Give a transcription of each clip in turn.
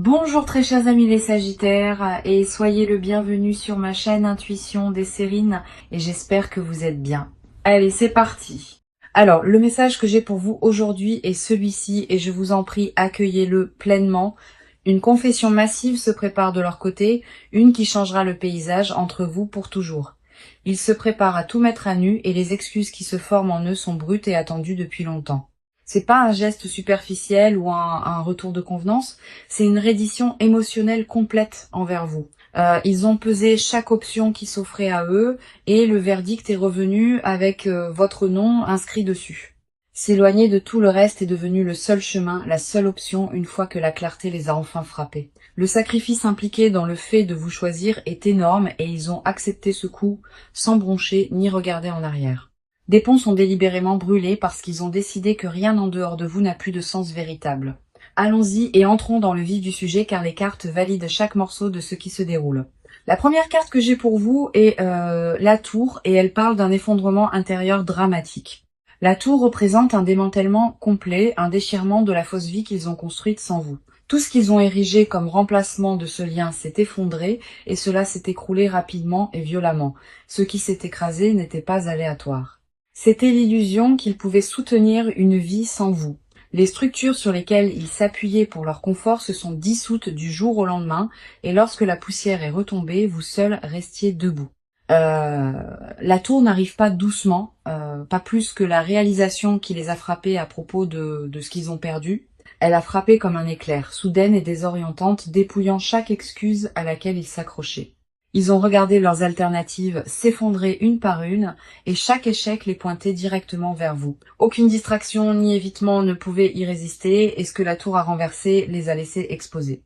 Bonjour très chers amis les Sagittaires et soyez le bienvenu sur ma chaîne Intuition des Sérines et j'espère que vous êtes bien. Allez, c'est parti. Alors, le message que j'ai pour vous aujourd'hui est celui-ci et je vous en prie, accueillez-le pleinement. Une confession massive se prépare de leur côté, une qui changera le paysage entre vous pour toujours. Ils se préparent à tout mettre à nu et les excuses qui se forment en eux sont brutes et attendues depuis longtemps. C'est pas un geste superficiel ou un retour de convenance, c'est une reddition émotionnelle complète envers vous. Ils ont pesé chaque option qui s'offrait à eux et le verdict est revenu avec votre nom inscrit dessus. S'éloigner de tout le reste est devenu le seul chemin, la seule option une fois que la clarté les a enfin frappés. Le sacrifice impliqué dans le fait de vous choisir est énorme et ils ont accepté ce coup sans broncher ni regarder en arrière. Des ponts sont délibérément brûlés parce qu'ils ont décidé que rien en dehors de vous n'a plus de sens véritable. Allons-y et entrons dans le vif du sujet car les cartes valident chaque morceau de ce qui se déroule. La première carte que j'ai pour vous est la tour et elle parle d'un effondrement intérieur dramatique. La tour représente un démantèlement complet, un déchirement de la fausse vie qu'ils ont construite sans vous. Tout ce qu'ils ont érigé comme remplacement de ce lien s'est effondré et cela s'est écroulé rapidement et violemment. Ce qui s'est écrasé n'était pas aléatoire. C'était l'illusion qu'ils pouvaient soutenir une vie sans vous. Les structures sur lesquelles ils s'appuyaient pour leur confort se sont dissoutes du jour au lendemain, et lorsque la poussière est retombée, vous seuls restiez debout. La tour n'arrive pas doucement, pas plus que la réalisation qui les a frappés à propos de ce qu'ils ont perdu. Elle a frappé comme un éclair, soudaine et désorientante, dépouillant chaque excuse à laquelle ils s'accrochaient. Ils ont regardé leurs alternatives s'effondrer une par une, et chaque échec les pointait directement vers vous. Aucune distraction ni évitement ne pouvait y résister, et ce que la tour a renversé les a laissés exposés.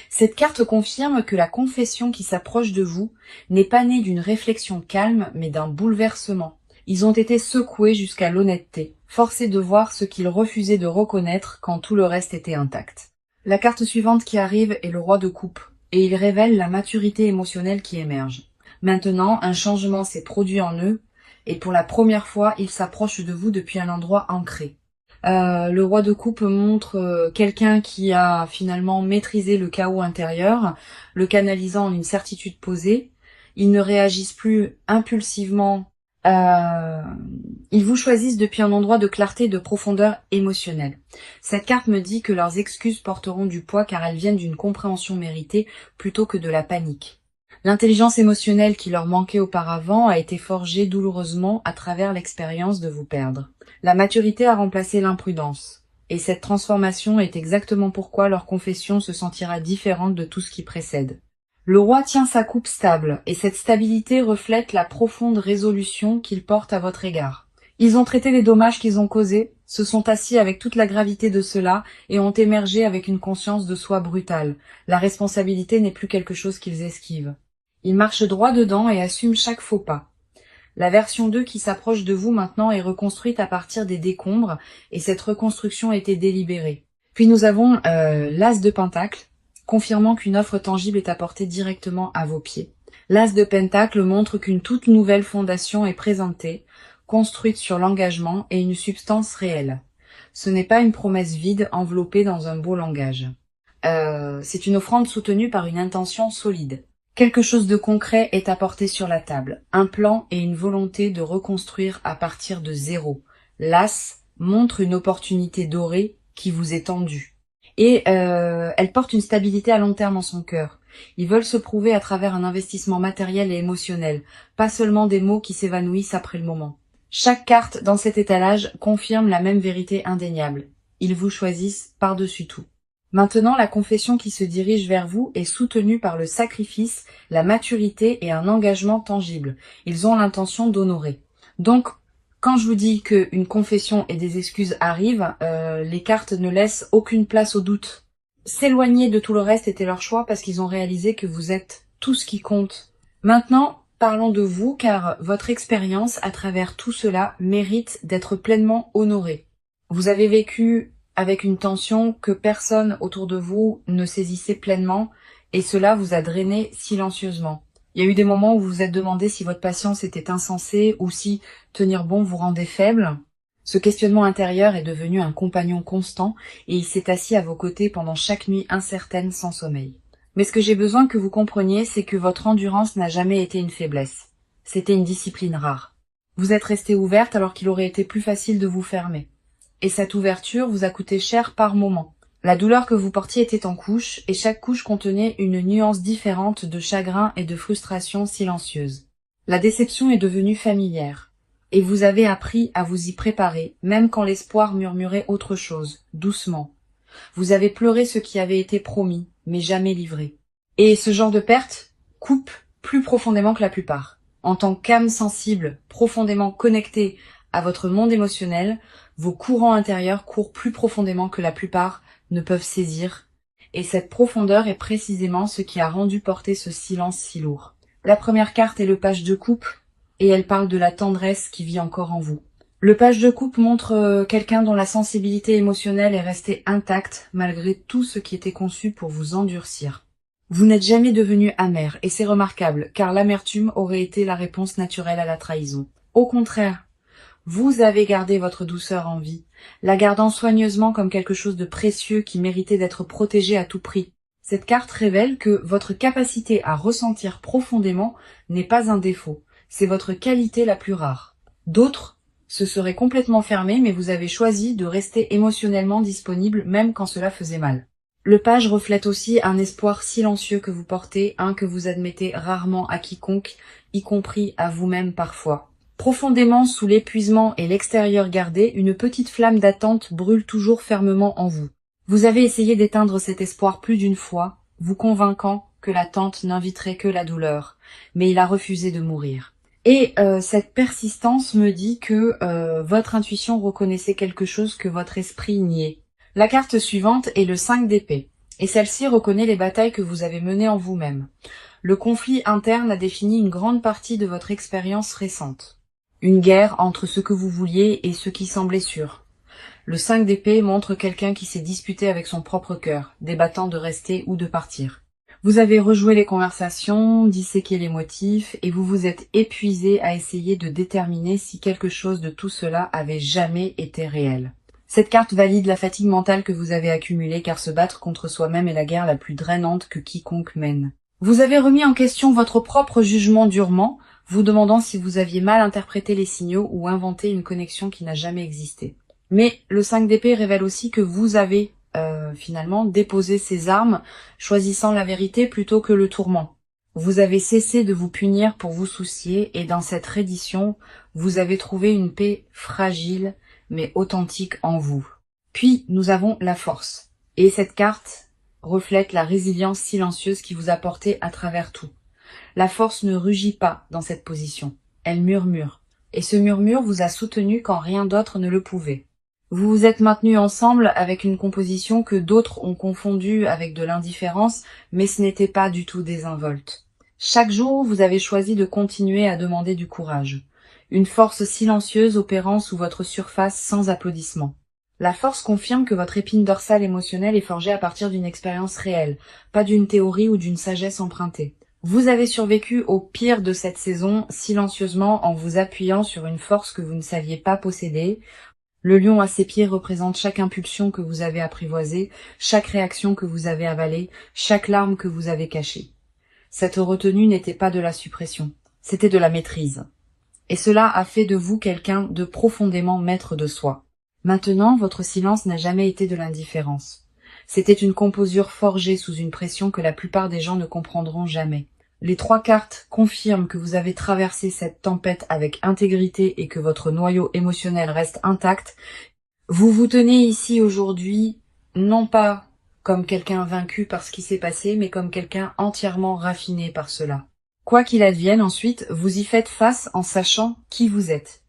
Cette carte confirme que la confession qui s'approche de vous n'est pas née d'une réflexion calme, mais d'un bouleversement. Ils ont été secoués jusqu'à l'honnêteté, forcés de voir ce qu'ils refusaient de reconnaître quand tout le reste était intact. La carte suivante qui arrive est le roi de coupe. Et il révèle la maturité émotionnelle qui émerge. Maintenant, un changement s'est produit en eux, et pour la première fois, ils s'approchent de vous depuis un endroit ancré. Le roi de coupe montre quelqu'un qui a finalement maîtrisé le chaos intérieur, le canalisant en une certitude posée. Ils ne réagissent plus impulsivement. Ils vous choisissent depuis un endroit de clarté et de profondeur émotionnelle. Cette carte me dit que leurs excuses porteront du poids car elles viennent d'une compréhension méritée plutôt que de la panique. L'intelligence émotionnelle qui leur manquait auparavant a été forgée douloureusement à travers l'expérience de vous perdre. La maturité a remplacé l'imprudence. Et cette transformation est exactement pourquoi leur confession se sentira différente de tout ce qui précède. Le roi tient sa coupe stable, et cette stabilité reflète la profonde résolution qu'il porte à votre égard. Ils ont traité les dommages qu'ils ont causés, se sont assis avec toute la gravité de cela, et ont émergé avec une conscience de soi brutale. La responsabilité n'est plus quelque chose qu'ils esquivent. Ils marchent droit dedans et assument chaque faux pas. La version 2 qui s'approche de vous maintenant est reconstruite à partir des décombres, et cette reconstruction a été délibérée. Puis nous avons l'As de Pentacle, confirmant qu'une offre tangible est apportée directement à vos pieds. L'As de Pentacle montre qu'une toute nouvelle fondation est présentée, construite sur l'engagement et une substance réelle. Ce n'est pas une promesse vide enveloppée dans un beau langage. C'est une offrande soutenue par une intention solide. Quelque chose de concret est apporté sur la table, un plan et une volonté de reconstruire à partir de zéro. L'As montre une opportunité dorée qui vous est tendue. Et elle porte une stabilité à long terme en son cœur. Ils veulent se prouver à travers un investissement matériel et émotionnel, pas seulement des mots qui s'évanouissent après le moment. Chaque carte dans cet étalage confirme la même vérité indéniable. Ils vous choisissent par-dessus tout. Maintenant, la confession qui se dirige vers vous est soutenue par le sacrifice, la maturité et un engagement tangible. Ils ont l'intention d'honorer. Donc, quand je vous dis qu'une confession et des excuses arrivent, les cartes ne laissent aucune place au doute. S'éloigner de tout le reste était leur choix parce qu'ils ont réalisé que vous êtes tout ce qui compte. Maintenant, parlons de vous car votre expérience à travers tout cela mérite d'être pleinement honorée. Vous avez vécu avec une tension que personne autour de vous ne saisissait pleinement et cela vous a drainé silencieusement. Il y a eu des moments où vous vous êtes demandé si votre patience était insensée ou si tenir bon vous rendait faible. Ce questionnement intérieur est devenu un compagnon constant et il s'est assis à vos côtés pendant chaque nuit incertaine sans sommeil. Mais ce que j'ai besoin que vous compreniez, c'est que votre endurance n'a jamais été une faiblesse. C'était une discipline rare. Vous êtes restée ouverte alors qu'il aurait été plus facile de vous fermer. Et cette ouverture vous a coûté cher par moment. La douleur que vous portiez était en couches, et chaque couche contenait une nuance différente de chagrin et de frustration silencieuse. La déception est devenue familière. Et vous avez appris à vous y préparer, même quand l'espoir murmurait autre chose, doucement. Vous avez pleuré ce qui avait été promis, mais jamais livré. Et ce genre de perte coupe plus profondément que la plupart. En tant qu'âme sensible, profondément connectée à votre monde émotionnel, vos courants intérieurs courent plus profondément que la plupart ne peuvent saisir. Et cette profondeur est précisément ce qui a rendu porter ce silence si lourd. La première carte est le page de coupe, et elle parle de la tendresse qui vit encore en vous. Le page de coupe montre quelqu'un dont la sensibilité émotionnelle est restée intacte malgré tout ce qui était conçu pour vous endurcir. Vous n'êtes jamais devenu amer, et c'est remarquable, car l'amertume aurait été la réponse naturelle à la trahison. Au contraire, vous avez gardé votre douceur en vie, la gardant soigneusement comme quelque chose de précieux qui méritait d'être protégé à tout prix. Cette carte révèle que votre capacité à ressentir profondément n'est pas un défaut. C'est votre qualité la plus rare. D'autres se seraient complètement fermés, mais vous avez choisi de rester émotionnellement disponible même quand cela faisait mal. Le page reflète aussi un espoir silencieux que vous portez, que vous admettez rarement à quiconque, y compris à vous-même parfois. Profondément sous l'épuisement et l'extérieur gardé, une petite flamme d'attente brûle toujours fermement en vous. Vous avez essayé d'éteindre cet espoir plus d'une fois, vous convainquant que l'attente n'inviterait que la douleur, mais il a refusé de mourir. Et cette persistance me dit que votre intuition reconnaissait quelque chose que votre esprit niait. La carte suivante est le 5 d'épée, et celle-ci reconnaît les batailles que vous avez menées en vous-même. Le conflit interne a défini une grande partie de votre expérience récente. Une guerre entre ce que vous vouliez et ce qui semblait sûr. Le 5 d'épée montre quelqu'un qui s'est disputé avec son propre cœur, débattant de rester ou de partir. Vous avez rejoué les conversations, disséqué les motifs, et vous vous êtes épuisé à essayer de déterminer si quelque chose de tout cela avait jamais été réel. Cette carte valide la fatigue mentale que vous avez accumulée, car se battre contre soi-même est la guerre la plus drainante que quiconque mène. Vous avez remis en question votre propre jugement durement, vous demandant si vous aviez mal interprété les signaux ou inventé une connexion qui n'a jamais existé. Mais le 5 d'épée révèle aussi que vous avez finalement déposé ces armes, choisissant la vérité plutôt que le tourment. Vous avez cessé de vous punir pour vous soucier, et dans cette reddition, vous avez trouvé une paix fragile mais authentique en vous. Puis nous avons la force, et cette carte reflète la résilience silencieuse qui vous a porté à travers tout. La force ne rugit pas dans cette position, elle murmure, et ce murmure vous a soutenu quand rien d'autre ne le pouvait. Vous vous êtes maintenus ensemble avec une composition que d'autres ont confondue avec de l'indifférence, mais ce n'était pas du tout désinvolte. Chaque jour, vous avez choisi de continuer à demander du courage. Une force silencieuse opérant sous votre surface sans applaudissements. La force confirme que votre épine dorsale émotionnelle est forgée à partir d'une expérience réelle, pas d'une théorie ou d'une sagesse empruntée. Vous avez survécu au pire de cette saison silencieusement en vous appuyant sur une force que vous ne saviez pas posséder. Le lion à ses pieds représente chaque impulsion que vous avez apprivoisée, chaque réaction que vous avez avalée, chaque larme que vous avez cachée. Cette retenue n'était pas de la suppression, c'était de la maîtrise. Et cela a fait de vous quelqu'un de profondément maître de soi. Maintenant, votre silence n'a jamais été de l'indifférence. C'était une composure forgée sous une pression que la plupart des gens ne comprendront jamais. Les 3 cartes confirment que vous avez traversé cette tempête avec intégrité et que votre noyau émotionnel reste intact. Vous vous tenez ici aujourd'hui, non pas comme quelqu'un vaincu par ce qui s'est passé, mais comme quelqu'un entièrement raffiné par cela. Quoi qu'il advienne ensuite, vous y faites face en sachant qui vous êtes.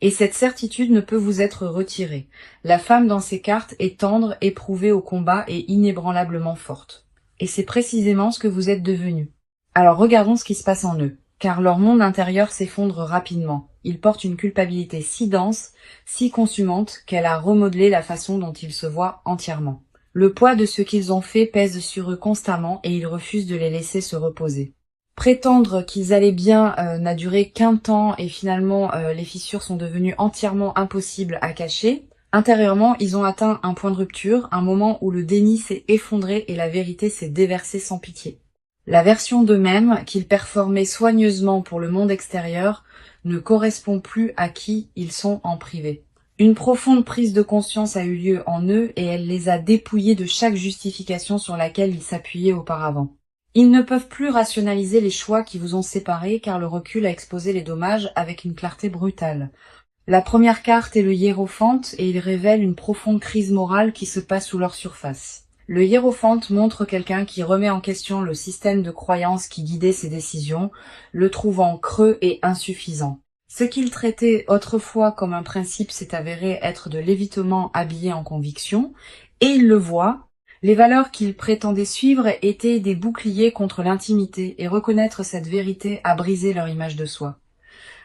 Et cette certitude ne peut vous être retirée. La femme dans ces cartes est tendre, éprouvée au combat et inébranlablement forte. Et c'est précisément ce que vous êtes devenu. Alors regardons ce qui se passe en eux, car leur monde intérieur s'effondre rapidement. Ils portent une culpabilité si dense, si consumante, qu'elle a remodelé la façon dont ils se voient entièrement. Le poids de ce qu'ils ont fait pèse sur eux constamment et ils refusent de les laisser se reposer. Prétendre qu'ils allaient bien n'a duré qu'un temps et finalement les fissures sont devenues entièrement impossibles à cacher. Intérieurement, ils ont atteint un point de rupture, un moment où le déni s'est effondré et la vérité s'est déversée sans pitié. La version d'eux-mêmes, qu'ils performaient soigneusement pour le monde extérieur, ne correspond plus à qui ils sont en privé. Une profonde prise de conscience a eu lieu en eux et elle les a dépouillés de chaque justification sur laquelle ils s'appuyaient auparavant. Ils ne peuvent plus rationaliser les choix qui vous ont séparés car le recul a exposé les dommages avec une clarté brutale. La première carte est le hiérophante et il révèle une profonde crise morale qui se passe sous leur surface. Le hiérophante montre quelqu'un qui remet en question le système de croyances qui guidait ses décisions, le trouvant creux et insuffisant. Ce qu'il traitait autrefois comme un principe s'est avéré être de l'évitement habillé en conviction, et il le voit. Les valeurs qu'il prétendait suivre étaient des boucliers contre l'intimité, et reconnaître cette vérité a brisé leur image de soi.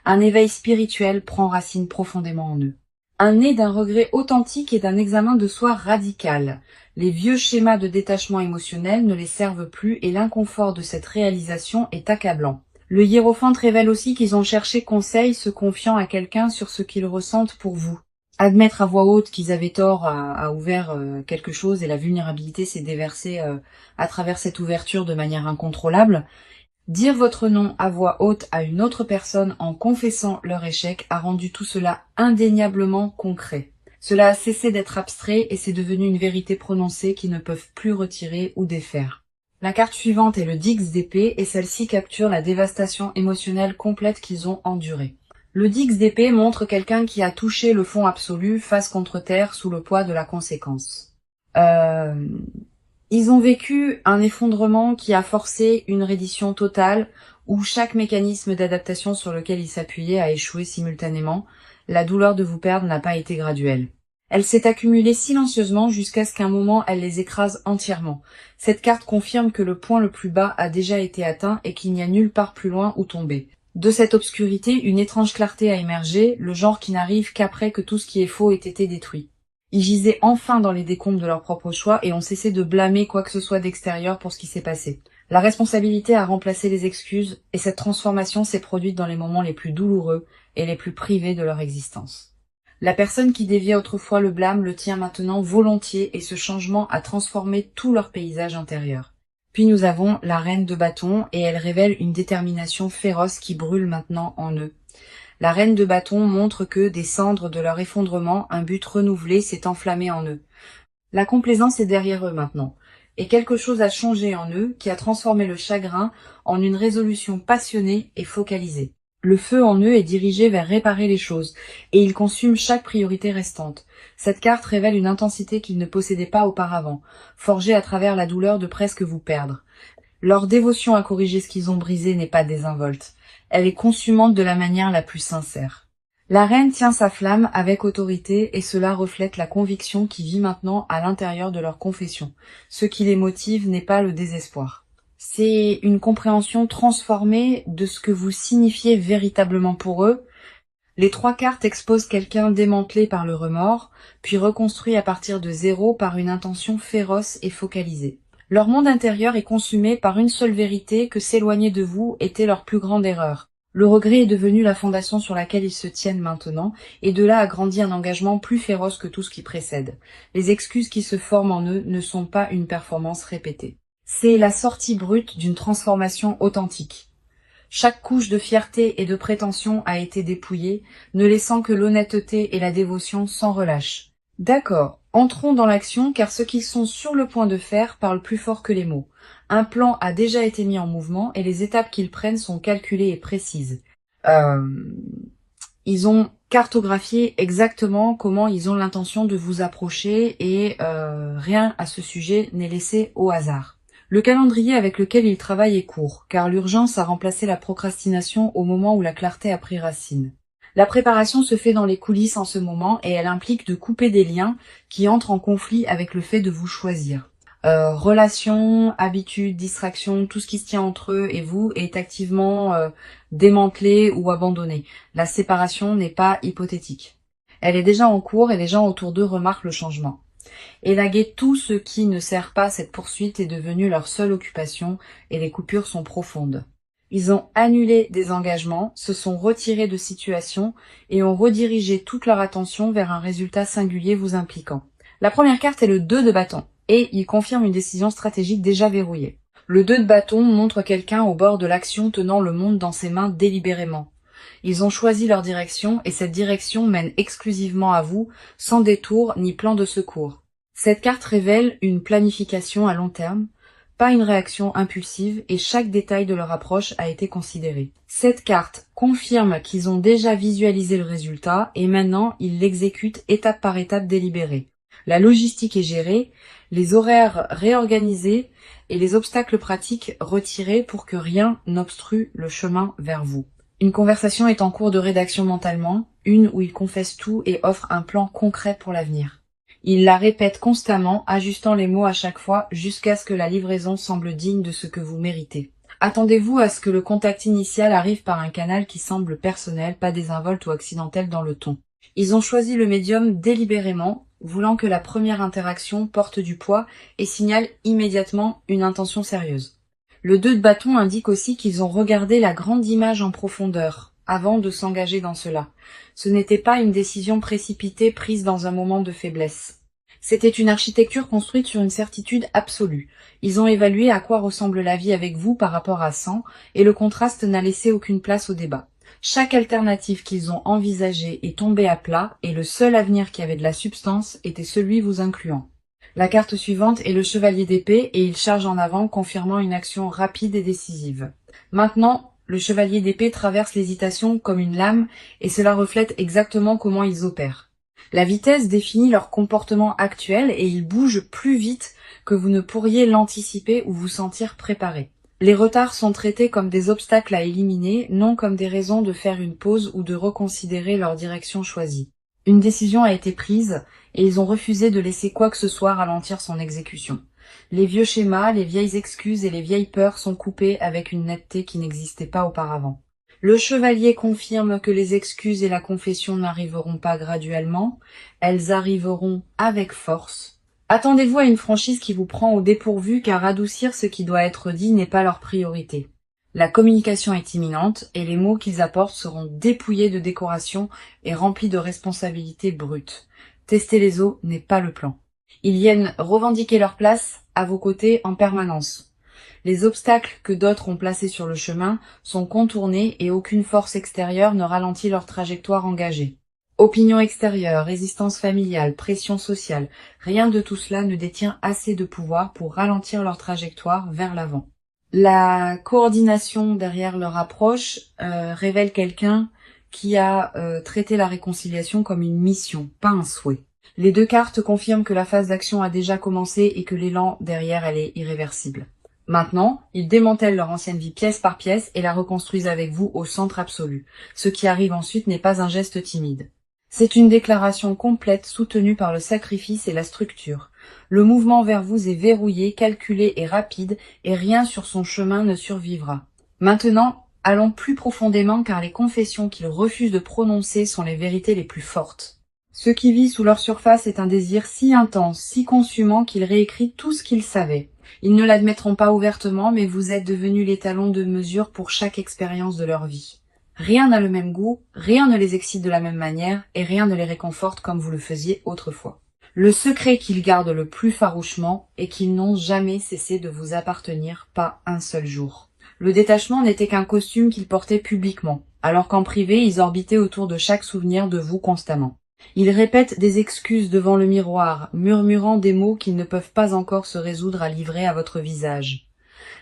Un éveil spirituel prend racine profondément en eux. Un né d'un regret authentique et d'un examen de soi radical. Les vieux schémas de détachement émotionnel ne les servent plus et l'inconfort de cette réalisation est accablant. Le hiérophante révèle aussi qu'ils ont cherché conseil se confiant à quelqu'un sur ce qu'ils ressentent pour vous. Admettre à voix haute qu'ils avaient tort a ouvert quelque chose et la vulnérabilité s'est déversée à travers cette ouverture de manière incontrôlable. Dire votre nom à voix haute à une autre personne en confessant leur échec a rendu tout cela indéniablement concret. Cela a cessé d'être abstrait et c'est devenu une vérité prononcée qu'ils ne peuvent plus retirer ou défaire. La carte suivante est le Dix d'épée et celle-ci capture la dévastation émotionnelle complète qu'ils ont endurée. Le Dix d'épée montre quelqu'un qui a touché le fond absolu face contre terre sous le poids de la conséquence. Ils ont vécu un effondrement qui a forcé une reddition totale où chaque mécanisme d'adaptation sur lequel ils s'appuyaient a échoué simultanément. La douleur de vous perdre n'a pas été graduelle. Elle s'est accumulée silencieusement jusqu'à ce qu'un moment elle les écrase entièrement. Cette carte confirme que le point le plus bas a déjà été atteint et qu'il n'y a nulle part plus loin où tomber. De cette obscurité, une étrange clarté a émergé, le genre qui n'arrive qu'après que tout ce qui est faux ait été détruit. Ils gisaient enfin dans les décombres de leurs propres choix et ont cessé de blâmer quoi que ce soit d'extérieur pour ce qui s'est passé. La responsabilité a remplacé les excuses et cette transformation s'est produite dans les moments les plus douloureux et les plus privés de leur existence. La personne qui déviait autrefois le blâme le tient maintenant volontiers et ce changement a transformé tout leur paysage intérieur. Puis nous avons la reine de bâton et elle révèle une détermination féroce qui brûle maintenant en eux. La reine de bâton montre que, des cendres de leur effondrement, un but renouvelé s'est enflammé en eux. La complaisance est derrière eux maintenant, et quelque chose a changé en eux qui a transformé le chagrin en une résolution passionnée et focalisée. Le feu en eux est dirigé vers réparer les choses, et il consume chaque priorité restante. Cette carte révèle une intensité qu'ils ne possédaient pas auparavant, forgée à travers la douleur de presque vous perdre. Leur dévotion à corriger ce qu'ils ont brisé n'est pas désinvolte. Elle est consumante de la manière la plus sincère. La reine tient sa flamme avec autorité et cela reflète la conviction qui vit maintenant à l'intérieur de leur confession. Ce qui les motive n'est pas le désespoir. C'est une compréhension transformée de ce que vous signifiez véritablement pour eux. Les trois cartes exposent quelqu'un démantelé par le remords, puis reconstruit à partir de zéro par une intention féroce et focalisée. Leur monde intérieur est consumé par une seule vérité que s'éloigner de vous était leur plus grande erreur. Le regret est devenu la fondation sur laquelle ils se tiennent maintenant, et de là a grandi un engagement plus féroce que tout ce qui précède. Les excuses qui se forment en eux ne sont pas une performance répétée. C'est la sortie brute d'une transformation authentique. Chaque couche de fierté et de prétention a été dépouillée, ne laissant que l'honnêteté et la dévotion sans relâche. D'accord, entrons dans l'action car ce qu'ils sont sur le point de faire parle plus fort que les mots. Un plan a déjà été mis en mouvement et les étapes qu'ils prennent sont calculées et précises. Ils ont cartographié exactement comment ils ont l'intention de vous approcher et rien à ce sujet n'est laissé au hasard. Le calendrier avec lequel ils travaillent est court, car l'urgence a remplacé la procrastination au moment où la clarté a pris racine. La préparation se fait dans les coulisses en ce moment et elle implique de couper des liens qui entrent en conflit avec le fait de vous choisir. Relations, habitudes, distractions, tout ce qui se tient entre eux et vous est activement démantelé ou abandonné. La séparation n'est pas hypothétique. Elle est déjà en cours et les gens autour d'eux remarquent le changement. Élaguer tout ce qui ne sert pas cette poursuite est devenu leur seule occupation et les coupures sont profondes. Ils ont annulé des engagements, se sont retirés de situations et ont redirigé toute leur attention vers un résultat singulier vous impliquant. La première carte est le 2 de bâton et il confirme une décision stratégique déjà verrouillée. Le 2 de bâton montre quelqu'un au bord de l'action tenant le monde dans ses mains délibérément. Ils ont choisi leur direction et cette direction mène exclusivement à vous, sans détour ni plan de secours. Cette carte révèle une planification à long terme, pas une réaction impulsive et chaque détail de leur approche a été considéré. Cette carte confirme qu'ils ont déjà visualisé le résultat et maintenant ils l'exécutent étape par étape délibérée. La logistique est gérée, les horaires réorganisés et les obstacles pratiques retirés pour que rien n'obstrue le chemin vers vous. Une conversation est en cours de rédaction mentalement, une où ils confessent tout et offrent un plan concret pour l'avenir. Ils la répètent constamment, ajustant les mots à chaque fois jusqu'à ce que la livraison semble digne de ce que vous méritez. Attendez-vous à ce que le contact initial arrive par un canal qui semble personnel, pas désinvolte ou accidentel dans le ton. Ils ont choisi le médium délibérément, voulant que la première interaction porte du poids et signale immédiatement une intention sérieuse. Le 2 de bâton indique aussi qu'ils ont regardé la grande image en profondeur, avant de s'engager dans cela. Ce n'était pas une décision précipitée prise dans un moment de faiblesse. C'était une architecture construite sur une certitude absolue. Ils ont évalué à quoi ressemble la vie avec vous par rapport à 100, et le contraste n'a laissé aucune place au débat. Chaque alternative qu'ils ont envisagée est tombée à plat, et le seul avenir qui avait de la substance était celui vous incluant. La carte suivante est le chevalier d'épée et il charge en avant, confirmant une action rapide et décisive. Maintenant, le chevalier d'épée traverse l'hésitation comme une lame et cela reflète exactement comment ils opèrent. La vitesse définit leur comportement actuel et ils bougent plus vite que vous ne pourriez l'anticiper ou vous sentir préparé. Les retards sont traités comme des obstacles à éliminer, non comme des raisons de faire une pause ou de reconsidérer leur direction choisie. Une décision a été prise et ils ont refusé de laisser quoi que ce soit ralentir son exécution. Les vieux schémas, les vieilles excuses et les vieilles peurs sont coupés avec une netteté qui n'existait pas auparavant. Le chevalier confirme que les excuses et la confession n'arriveront pas graduellement, elles arriveront avec force. Attendez-vous à une franchise qui vous prend au dépourvu car adoucir ce qui doit être dit n'est pas leur priorité. La communication est imminente et les mots qu'ils apportent seront dépouillés de décoration et remplis de responsabilités brutes. Tester les eaux n'est pas le plan. Ils viennent revendiquer leur place à vos côtés en permanence. Les obstacles que d'autres ont placés sur le chemin sont contournés et aucune force extérieure ne ralentit leur trajectoire engagée. Opinion extérieure, résistance familiale, pression sociale, rien de tout cela ne détient assez de pouvoir pour ralentir leur trajectoire vers l'avant. La coordination derrière leur approche révèle quelqu'un qui a traité la réconciliation comme une mission, pas un souhait. Les deux cartes confirment que la phase d'action a déjà commencé et que l'élan derrière elle est irréversible. Maintenant, ils démantèlent leur ancienne vie pièce par pièce et la reconstruisent avec vous au centre absolu. Ce qui arrive ensuite n'est pas un geste timide. C'est une déclaration complète soutenue par le sacrifice et la structure. Le mouvement vers vous est verrouillé, calculé et rapide et rien sur son chemin ne survivra. Maintenant, allons plus profondément car les confessions qu'ils refusent de prononcer sont les vérités les plus fortes. Ce qui vit sous leur surface est un désir si intense, si consumant qu'ils réécrivent tout ce qu'ils savaient. Ils ne l'admettront pas ouvertement, mais vous êtes devenus l'étalon de mesure pour chaque expérience de leur vie. Rien n'a le même goût, rien ne les excite de la même manière, et rien ne les réconforte comme vous le faisiez autrefois. Le secret qu'ils gardent le plus farouchement est qu'ils n'ont jamais cessé de vous appartenir, pas un seul jour. Le détachement n'était qu'un costume qu'ils portaient publiquement, alors qu'en privé ils orbitaient autour de chaque souvenir de vous constamment. Ils répètent des excuses devant le miroir, murmurant des mots qu'ils ne peuvent pas encore se résoudre à livrer à votre visage.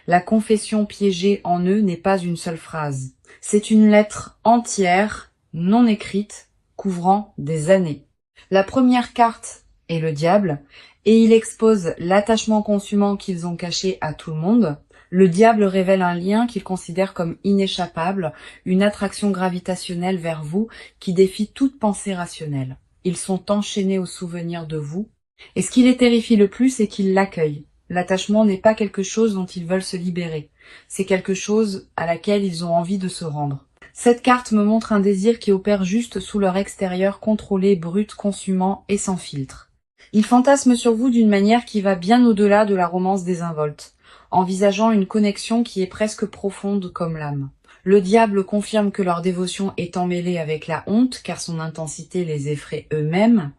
La confession piégée en eux n'est pas une seule phrase. C'est une lettre entière, non écrite, couvrant des années. La première carte est le diable, et il expose l'attachement consumant qu'ils ont caché à tout le monde. Le diable révèle un lien qu'ils considèrent comme inéchappable, une attraction gravitationnelle vers vous qui défie toute pensée rationnelle. Ils sont enchaînés au souvenir de vous, et ce qui les terrifie le plus, c'est qu'ils l'accueillent. L'attachement n'est pas quelque chose dont ils veulent se libérer, c'est quelque chose à laquelle ils ont envie de se rendre. Cette carte me montre un désir qui opère juste sous leur extérieur contrôlé, brut, consumant et sans filtre. Ils fantasment sur vous d'une manière qui va bien au-delà de la romance désinvolte. envisageant une connexion qui est presque profonde comme l'âme. Le diable confirme que leur dévotion est emmêlée avec la honte, car son intensité les effraie eux-mêmes.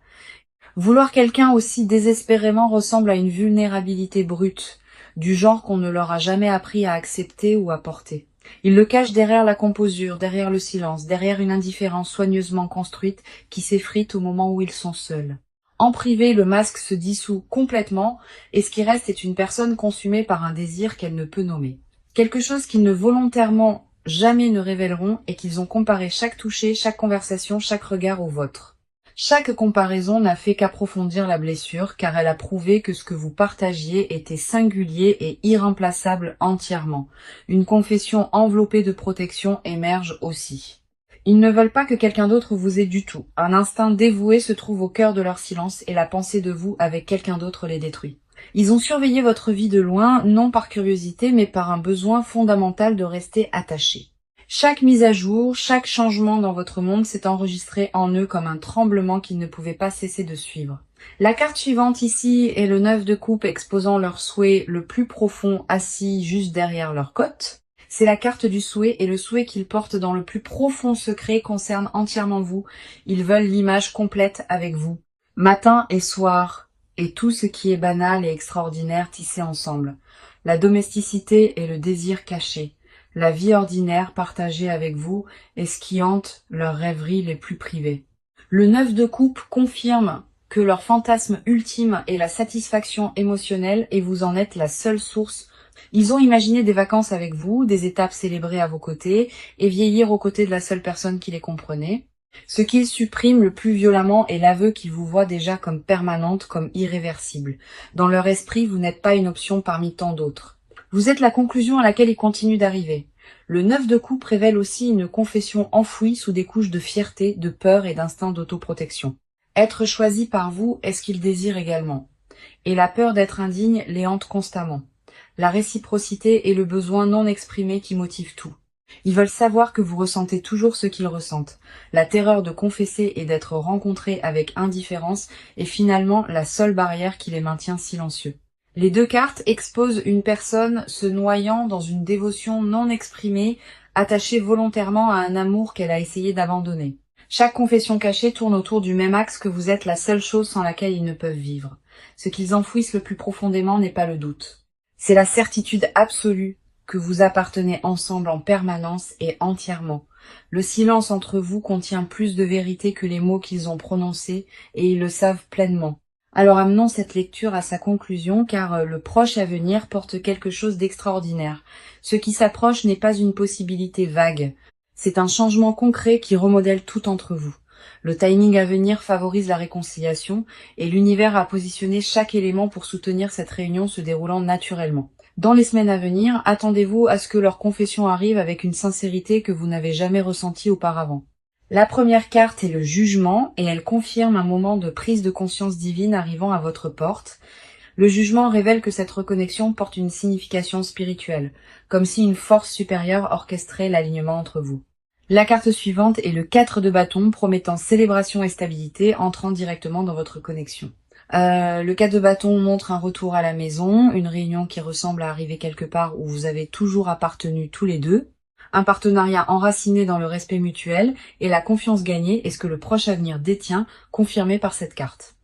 Vouloir quelqu'un aussi désespérément ressemble à une vulnérabilité brute, du genre qu'on ne leur a jamais appris à accepter ou à porter. Ils le cachent derrière la composure, derrière le silence, derrière une indifférence soigneusement construite qui s'effrite au moment où ils sont seuls. En privé, le masque se dissout complètement et ce qui reste est une personne consumée par un désir qu'elle ne peut nommer. Quelque chose qu'ils ne volontairement jamais ne révéleront et qu'ils ont comparé chaque toucher, chaque conversation, chaque regard au vôtre. Chaque comparaison n'a fait qu'approfondir la blessure, car elle a prouvé que ce que vous partagiez était singulier et irremplaçable entièrement. Une confession enveloppée de protection émerge aussi. Ils ne veulent pas que quelqu'un d'autre vous ait du tout. Un instinct dévoué se trouve au cœur de leur silence et la pensée de vous avec quelqu'un d'autre les détruit. Ils ont surveillé votre vie de loin, non par curiosité, mais par un besoin fondamental de rester attachés. Chaque mise à jour, chaque changement dans votre monde s'est enregistré en eux comme un tremblement qu'ils ne pouvaient pas cesser de suivre. La carte suivante ici est le 9 de coupe exposant leur souhait le plus profond assis juste derrière leur côte. C'est la carte du souhait et le souhait qu'ils portent dans le plus profond secret concerne entièrement vous. Ils veulent l'image complète avec vous. Matin et soir, et tout ce qui est banal et extraordinaire tissé ensemble. La domesticité et le désir caché. La vie ordinaire partagée avec vous est ce qui hante leurs rêveries les plus privées. Le 9 de coupe confirme que leur fantasme ultime est la satisfaction émotionnelle et vous en êtes la seule source. Ils ont imaginé des vacances avec vous, des étapes célébrées à vos côtés et vieillir aux côtés de la seule personne qui les comprenait. Ce qu'ils suppriment le plus violemment est l'aveu qu'ils vous voient déjà comme permanente, comme irréversible. Dans leur esprit, vous n'êtes pas une option parmi tant d'autres. Vous êtes la conclusion à laquelle ils continuent d'arriver. Le 9 de coupe révèle aussi une confession enfouie sous des couches de fierté, de peur et d'instinct d'autoprotection. Être choisi par vous est ce qu'ils désirent également. Et la peur d'être indigne les hante constamment. La réciprocité est le besoin non exprimé qui motive tout. Ils veulent savoir que vous ressentez toujours ce qu'ils ressentent. La terreur de confesser et d'être rencontrés avec indifférence est finalement la seule barrière qui les maintient silencieux. Les deux cartes exposent une personne se noyant dans une dévotion non exprimée, attachée volontairement à un amour qu'elle a essayé d'abandonner. Chaque confession cachée tourne autour du même axe que vous êtes la seule chose sans laquelle ils ne peuvent vivre. Ce qu'ils enfouissent le plus profondément n'est pas le doute. C'est la certitude absolue que vous appartenez ensemble en permanence et entièrement. Le silence entre vous contient plus de vérité que les mots qu'ils ont prononcés et ils le savent pleinement. Alors amenons cette lecture à sa conclusion car le proche à venir porte quelque chose d'extraordinaire. Ce qui s'approche n'est pas une possibilité vague. C'est un changement concret qui remodèle tout entre vous. Le timing à venir favorise la réconciliation et l'univers a positionné chaque élément pour soutenir cette réunion se déroulant naturellement. Dans les semaines à venir, attendez-vous à ce que leur confession arrive avec une sincérité que vous n'avez jamais ressentie auparavant. La première carte est le jugement et elle confirme un moment de prise de conscience divine arrivant à votre porte. Le jugement révèle que cette reconnexion porte une signification spirituelle, comme si une force supérieure orchestrait l'alignement entre vous. La carte suivante est le 4 de bâton promettant célébration et stabilité entrant directement dans votre connexion. Le 4 de bâton montre un retour à la maison, une réunion qui ressemble à arriver quelque part où vous avez toujours appartenu tous les deux. Un partenariat enraciné dans le respect mutuel et la confiance gagnée est ce que le proche avenir détient, confirmé par cette carte.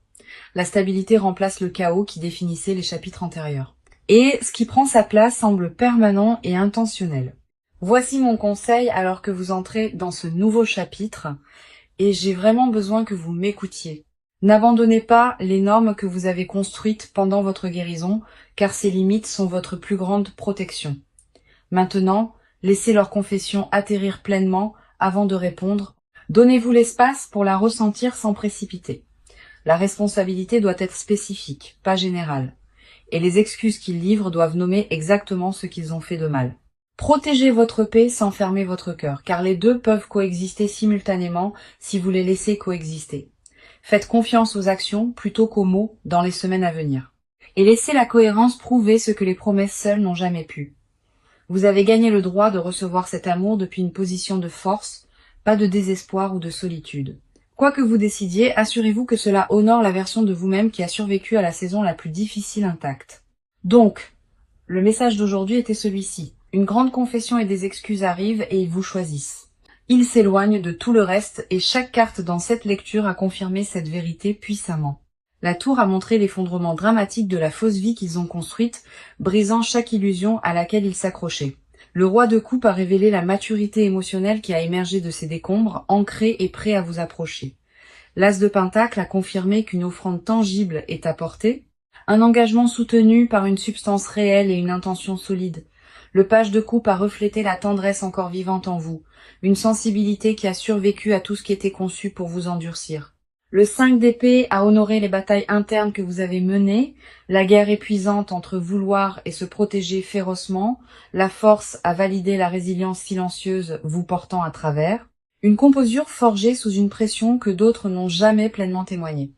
La stabilité remplace le chaos qui définissait les chapitres antérieurs. Et ce qui prend sa place semble permanent et intentionnel. Voici mon conseil alors que vous entrez dans ce nouveau chapitre et j'ai vraiment besoin que vous m'écoutiez. N'abandonnez pas les normes que vous avez construites pendant votre guérison car ces limites sont votre plus grande protection. Maintenant, laissez leur confession atterrir pleinement avant de répondre. Donnez-vous l'espace pour la ressentir sans précipiter. La responsabilité doit être spécifique, pas générale. Et les excuses qu'ils livrent doivent nommer exactement ce qu'ils ont fait de mal. Protégez votre paix sans fermer votre cœur, car les deux peuvent coexister simultanément si vous les laissez coexister. Faites confiance aux actions plutôt qu'aux mots dans les semaines à venir. Et laissez la cohérence prouver ce que les promesses seules n'ont jamais pu. Vous avez gagné le droit de recevoir cet amour depuis une position de force, pas de désespoir ou de solitude. Quoi que vous décidiez, assurez-vous que cela honore la version de vous-même qui a survécu à la saison la plus difficile intacte. Donc, Le message d'aujourd'hui était celui-ci. Une grande confession et des excuses arrivent et ils vous choisissent. Ils s'éloignent de tout le reste et chaque carte dans cette lecture a confirmé cette vérité puissamment. La tour a montré l'effondrement dramatique de la fausse vie qu'ils ont construite, brisant chaque illusion à laquelle ils s'accrochaient. Le roi de coupe a révélé la maturité émotionnelle qui a émergé de ces décombres, ancré et prêt à vous approcher. L'as de pentacle a confirmé qu'une offrande tangible est apportée, un engagement soutenu par une substance réelle et une intention solide. Le page de coupe a reflété la tendresse encore vivante en vous, une sensibilité qui a survécu à tout ce qui était conçu pour vous endurcir. Le 5 d'épée a honoré les batailles internes que vous avez menées, la guerre épuisante entre vouloir et se protéger férocement, la force a validé la résilience silencieuse vous portant à travers, une composure forgée sous une pression que d'autres n'ont jamais pleinement témoignée.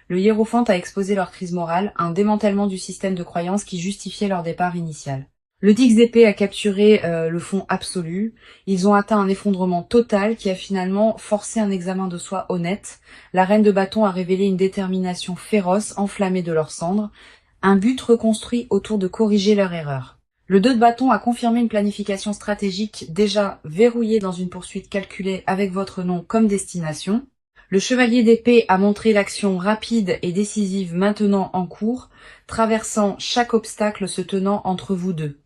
Le hiérophante a exposé leur crise morale, un démantèlement du système de croyances qui justifiait leur départ initial. Le 10 d'épée a capturé le fond absolu. Ils ont atteint un effondrement total qui a finalement forcé un examen de soi honnête. La reine de bâton a révélé une détermination féroce, enflammée de leurs cendres, un but reconstruit autour de corriger leur erreur. Le 2 de bâton a confirmé une planification stratégique déjà verrouillée dans une poursuite calculée avec votre nom comme destination. Le chevalier d'épée a montré l'action rapide et décisive maintenant en cours, traversant chaque obstacle se tenant entre vous deux.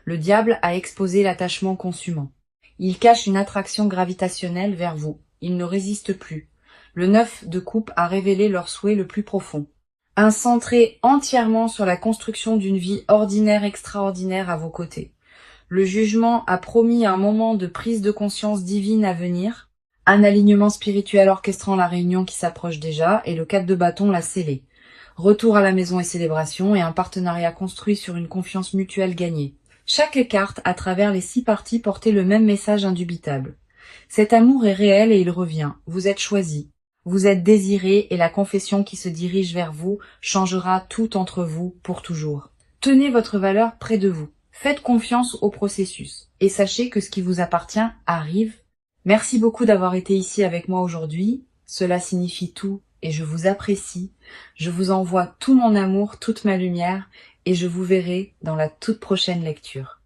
Le diable a exposé l'attachement consumant. Il cache une attraction gravitationnelle vers vous. Il ne résiste plus. Le 9 de coupe a révélé leur souhait le plus profond. Un centré entièrement sur la construction d'une vie ordinaire extraordinaire à vos côtés. Le jugement a promis un moment de prise de conscience divine à venir, un alignement spirituel orchestrant la réunion qui s'approche déjà, et le 4 de bâton l'a scellé. Retour à la maison et célébration, et un partenariat construit sur une confiance mutuelle gagnée. Chaque carte, à travers les 6 parties, portait le même message indubitable. Cet amour est réel et il revient. Vous êtes choisis. Vous êtes désirés et la confession qui se dirige vers vous changera tout entre vous pour toujours. Tenez votre valeur près de vous. Faites confiance au processus. Et sachez que ce qui vous appartient arrive. Merci beaucoup d'avoir été ici avec moi aujourd'hui. Cela signifie tout et je vous apprécie. Je vous envoie tout mon amour, toute ma lumière et je vous verrai dans la toute prochaine lecture.